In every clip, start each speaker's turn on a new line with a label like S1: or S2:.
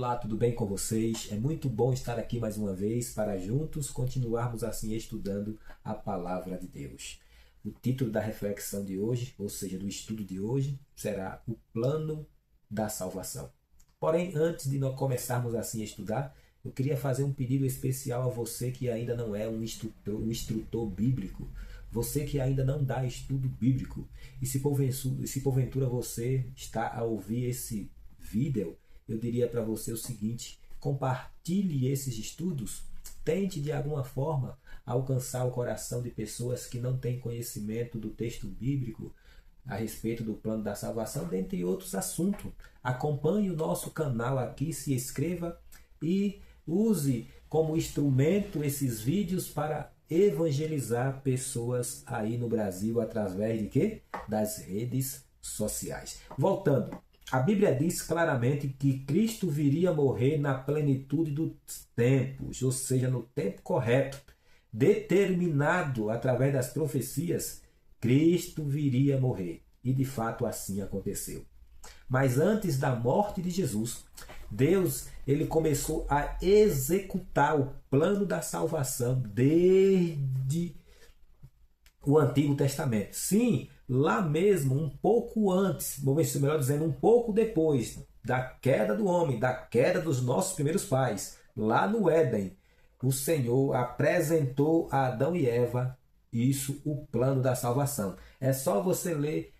S1: Olá, tudo bem com vocês? É muito bom estar aqui mais uma vez para juntos continuarmos assim estudando a Palavra de Deus. O título da reflexão de hoje, ou seja, do estudo de hoje, será o plano da salvação. Porém, antes de nós começarmos assim a estudar, eu queria fazer um pedido especial a você que ainda não é um instrutor bíblico, você que ainda não dá estudo bíblico. E se porventura você está a ouvir esse vídeo, eu diria para você o seguinte: compartilhe esses estudos, tente de alguma forma alcançar o coração de pessoas que não têm conhecimento do texto bíblico a respeito do plano da salvação, dentre outros assuntos. Acompanhe o nosso canal aqui, se inscreva e use como instrumento esses vídeos para evangelizar pessoas aí no Brasil através de quê? Das redes sociais. Voltando. A Bíblia diz claramente que Cristo viria morrer na plenitude dos tempos, ou seja, no tempo correto, determinado através das profecias. Cristo viria morrer, e de fato assim aconteceu. Mas antes da morte de Jesus, Deus ele começou a executar o plano da salvação desde o Antigo Testamento. Sim, lá mesmo, um pouco antes, melhor dizendo, um pouco depois da queda do homem, da queda dos nossos primeiros pais, lá no Éden, o Senhor apresentou a Adão e Eva o plano da salvação. É só você ler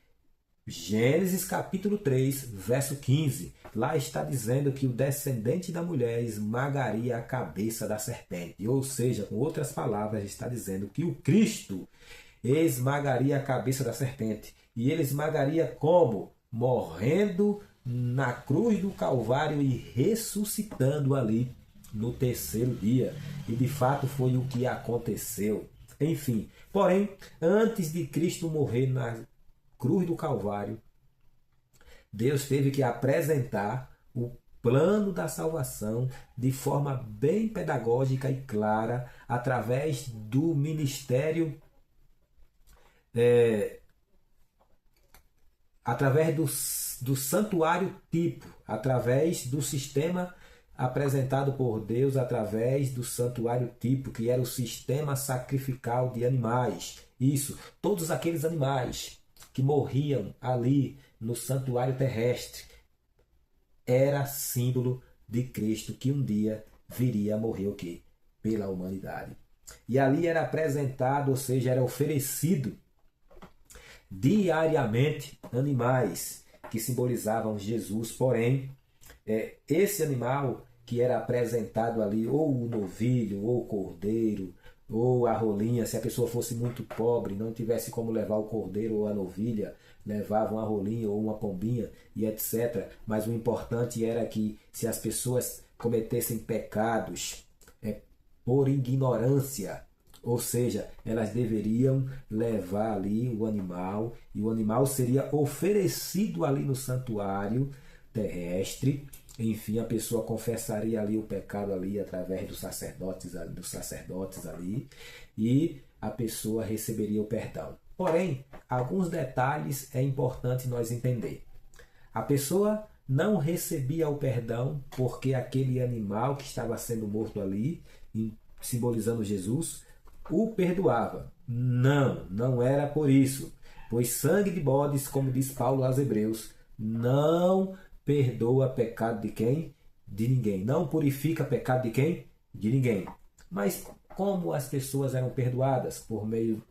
S1: Gênesis capítulo 3, verso 15. Lá está dizendo que o descendente da mulher esmagaria a cabeça da serpente. Ou seja, com outras palavras, está dizendo que o Cristo esmagaria a cabeça da serpente. E ele esmagaria como? Morrendo na cruz do Calvário e ressuscitando ali no terceiro dia. E de fato foi o que aconteceu. Enfim, porém, antes de Cristo morrer na cruz do Calvário, Deus teve que apresentar o plano da salvação de forma bem pedagógica e clara através do ministério, através do santuário tipo, através do sistema apresentado por Deus, através do santuário tipo, que era o sistema sacrificial de animais. Isso, todos aqueles animais que morriam ali no santuário terrestre era símbolo de Cristo que um dia viria a morrer o quê? Pela humanidade. E ali era apresentado, ou seja, era oferecido diariamente animais que simbolizavam Jesus. Porém, esse animal que era apresentado ali, ou o novilho, ou o cordeiro, ou a rolinha, se a pessoa fosse muito pobre, não tivesse como levar o cordeiro ou a novilha, levavam a rolinha ou uma pombinha e etc. Mas o importante era que se as pessoas cometessem pecados por ignorância, ou seja, elas deveriam levar ali o animal, e o animal seria oferecido ali no santuário terrestre. Enfim, a pessoa confessaria ali o pecado ali através dos sacerdotes ali, e a pessoa receberia o perdão. Porém, alguns detalhes é importante nós entender. A pessoa não recebia o perdão porque aquele animal que estava sendo morto ali, simbolizando Jesus, o perdoava. Não era por isso. Pois sangue de bodes, como diz Paulo aos Hebreus, não perdoa pecado de quem? De ninguém. Não purifica pecado de quem? De ninguém. Mas como as pessoas eram perdoadas por meio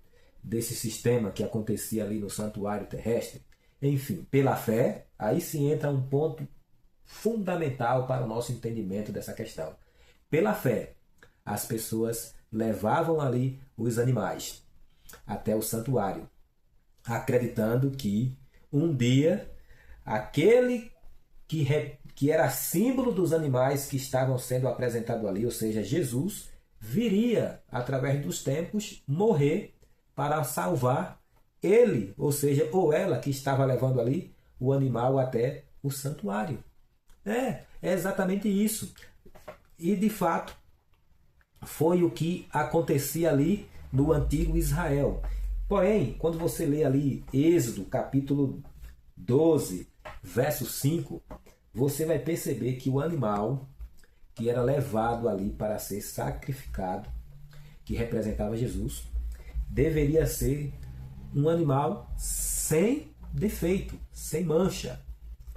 S1: desse sistema que acontecia ali no santuário terrestre? Enfim, pela fé, aí sim entra um ponto fundamental para o nosso entendimento dessa questão. Pela fé, as pessoas levavam ali os animais até o santuário, acreditando que um dia aquele que era símbolo dos animais que estavam sendo apresentados ali, ou seja, Jesus, viria, através dos tempos, morrer para salvar ele, ou seja, ou ela que estava levando ali o animal até o santuário. É exatamente isso. E de fato, foi o que acontecia ali no antigo Israel. Porém, quando você lê ali Êxodo, capítulo 12, verso 5, você vai perceber que o animal que era levado ali para ser sacrificado, que representava Jesus, deveria ser um animal sem defeito, sem mancha.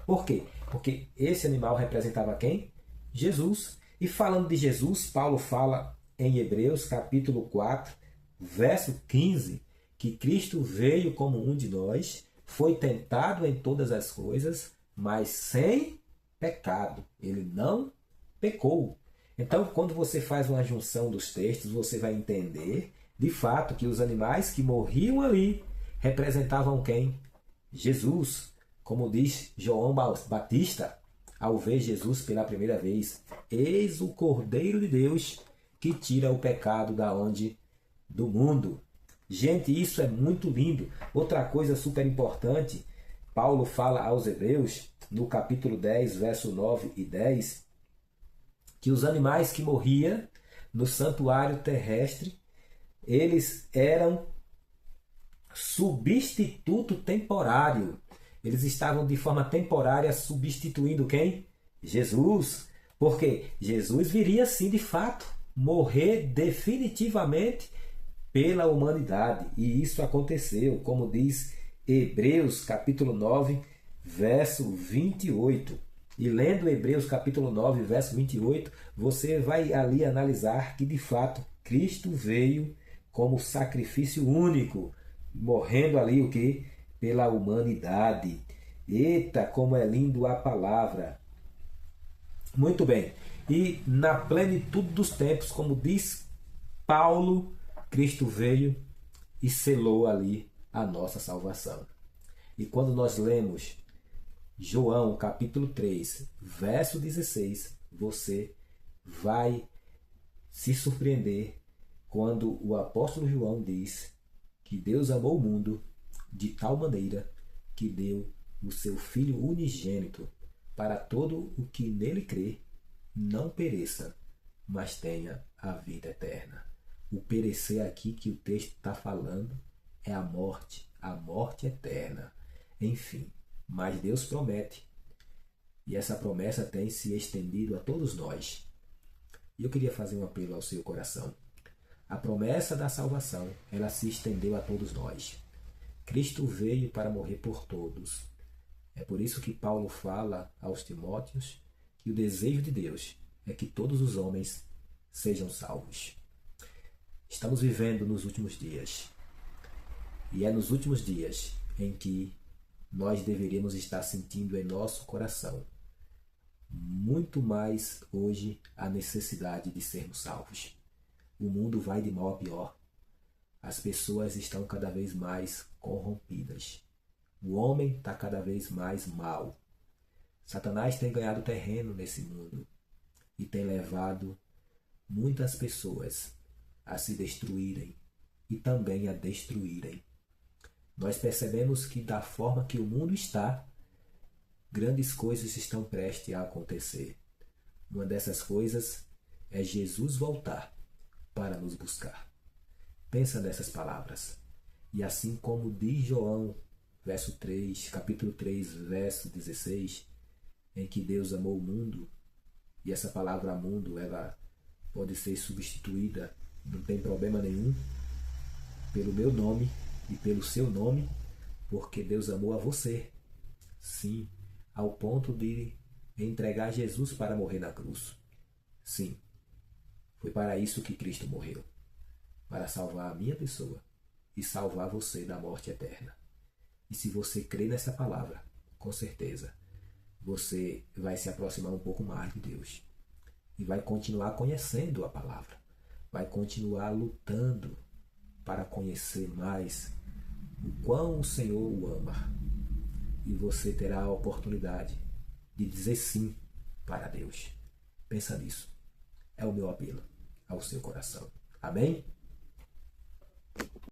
S1: Por quê? Porque esse animal representava quem? Jesus. E falando de Jesus, Paulo fala em Hebreus capítulo 4, verso 15, que Cristo veio como um de nós, foi tentado em todas as coisas, mas sem pecado. Ele não pecou. Então, quando você faz uma junção dos textos, você vai entender, de fato, que os animais que morriam ali representavam quem? Jesus. Como diz João Batista, ao ver Jesus pela primeira vez: eis o Cordeiro de Deus que tira o pecado da onde? Do mundo. Gente, isso é muito lindo. Outra coisa super importante, Paulo fala aos Hebreus, no capítulo 10, verso 9 e 10, que os animais que morriam no santuário terrestre, eles eram substituto temporário. Eles estavam de forma temporária substituindo quem? Jesus. Porque Jesus viria sim, de fato, morrer definitivamente pela humanidade. E isso aconteceu, como diz Hebreus capítulo 9, verso 28. E lendo Hebreus capítulo 9, verso 28, você vai ali analisar que de fato Cristo veio como sacrifício único, morrendo ali o que? Pela humanidade. Eita, como é lindo a palavra. Muito bem. E na plenitude dos tempos, como diz Paulo, Cristo veio e selou ali a nossa salvação. E quando nós lemos João capítulo 3, verso 16, você vai se surpreender quando o apóstolo João diz que Deus amou o mundo de tal maneira que deu o seu Filho unigênito para todo o que nele crê não pereça, mas tenha a vida eterna. O perecer aqui que o texto está falando é a morte eterna. Enfim, mas Deus promete, e essa promessa tem se estendido a todos nós. E eu queria fazer um apelo ao seu coração. A promessa da salvação, ela se estendeu a todos nós. Cristo veio para morrer por todos. É por isso que Paulo fala aos Timóteos que o desejo de Deus é que todos os homens sejam salvos. Estamos vivendo nos últimos dias. E é nos últimos dias em que nós deveríamos estar sentindo em nosso coração muito mais hoje a necessidade de sermos salvos. O mundo vai de mal a pior. As pessoas estão cada vez mais corrompidas. O homem está cada vez mais mal. Satanás tem ganhado terreno nesse mundo e tem levado muitas pessoas a se destruírem e também a destruírem. Nós percebemos que da forma que o mundo está, grandes coisas estão prestes a acontecer. Uma dessas coisas é Jesus voltar para nos buscar. Pensa nessas palavras. E assim como diz João, verso 3, capítulo 3, verso 16, em que Deus amou o mundo, e essa palavra mundo, ela pode ser substituída, não tem problema nenhum, pelo meu nome e pelo seu nome, porque Deus amou a você. Sim, ao ponto de entregar Jesus para morrer na cruz. Sim, foi para isso que Cristo morreu, para salvar a minha pessoa e salvar você da morte eterna. E se você crê nessa palavra, com certeza, você vai se aproximar um pouco mais de Deus e vai continuar conhecendo a palavra, vai continuar lutando para conhecer mais o quão o Senhor o ama. E você terá a oportunidade de dizer sim para Deus. Pensa nisso. É o meu apelo ao seu coração. Amém?